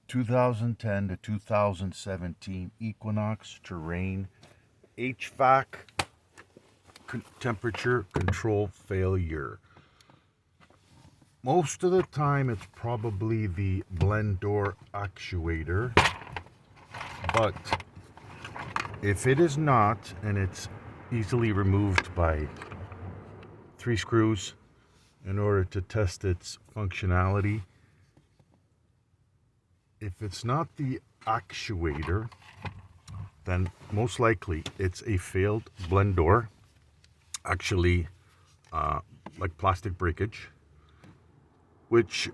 2010 to 2017 Equinox terrain HVAC temperature control failure. Most of the time it's probably the blend door actuator, but if it is not, and it's easily removed by 3 screws in order to test its functionality, if it's not the actuator, then most likely it's a failed blend door, actually like plastic breakage, which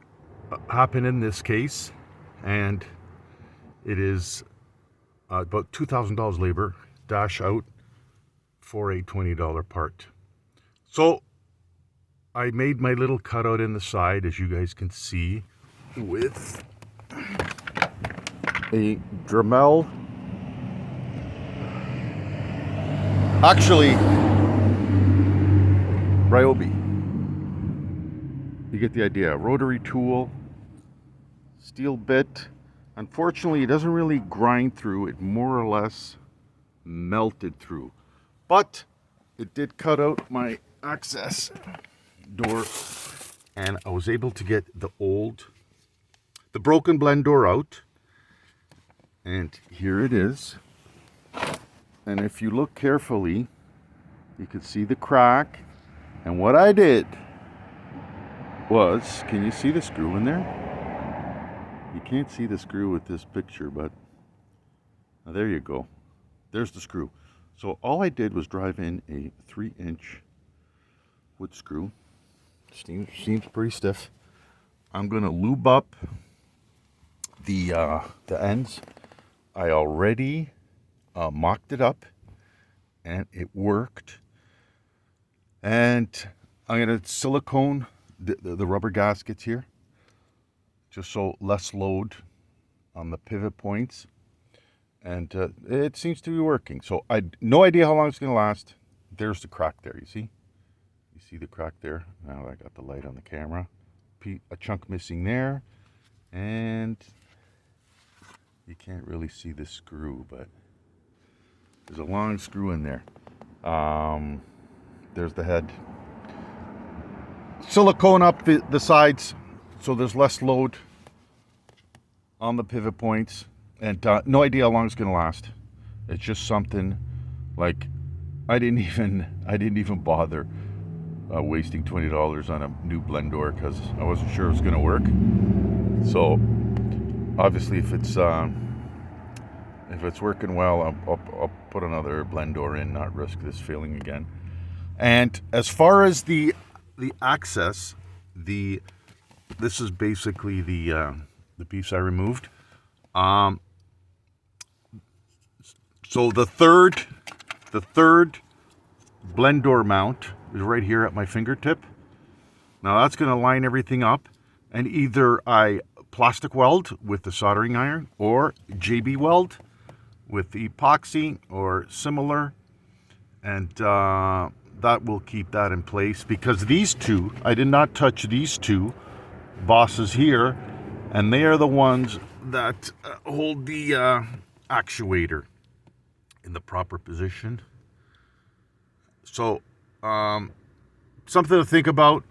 happened in this case, and it is about $2,000 labor dash out for a $20 part. So I made my little cutout in the side, as you guys can see, with a Dremel, actually Ryobi. You get the idea. Rotary tool, steel bit. Unfortunately, it doesn't really grind through. It more or less melted through. But it did cut out my access door, and I was able to get the broken blend door out. And here it is. And if you look carefully, you can see the crack. And what I did was, can you see the screw in there? You can't see the screw with this picture, but there you go. There's the screw. So all I did was drive in a 3-inch wood screw. Seems pretty stiff. I'm gonna lube up the ends. I already mocked it up, and it worked. And I'm gonna silicone the rubber gaskets here, just so less load on the pivot points, and it seems to be working. So I no idea how long it's gonna last. There's the crack there. You see the crack there. Now I got the light on the camera. A chunk missing there, and you can't really see the screw, but there's a long screw in there. There's the head. Silicone up the sides so there's less load on the pivot points, and no idea how long it's gonna last. It's just something like I didn't even bother wasting $20 on a new blend door because I wasn't sure it was gonna work. So obviously, if it's working well, I'll put another blend door in, not risk this failing again. And as far as the access, this is basically the piece I removed. So the third blend door mount is right here at my fingertip. Now that's going to line everything up, and either I plastic weld with the soldering iron or JB weld with the epoxy or similar, and that will keep that in place, because these two, I did not touch these two bosses here, and they are the ones that hold the actuator in the proper position. So something to think about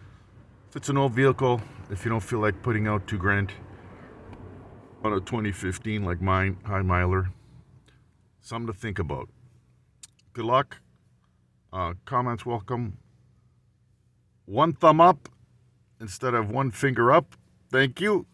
if it's an old vehicle, if you don't feel like putting out $2,000 on a 2015 like mine, high miler. Something to think about. Good luck. Comments welcome. 1 thumb up instead of 1 finger up. Thank you.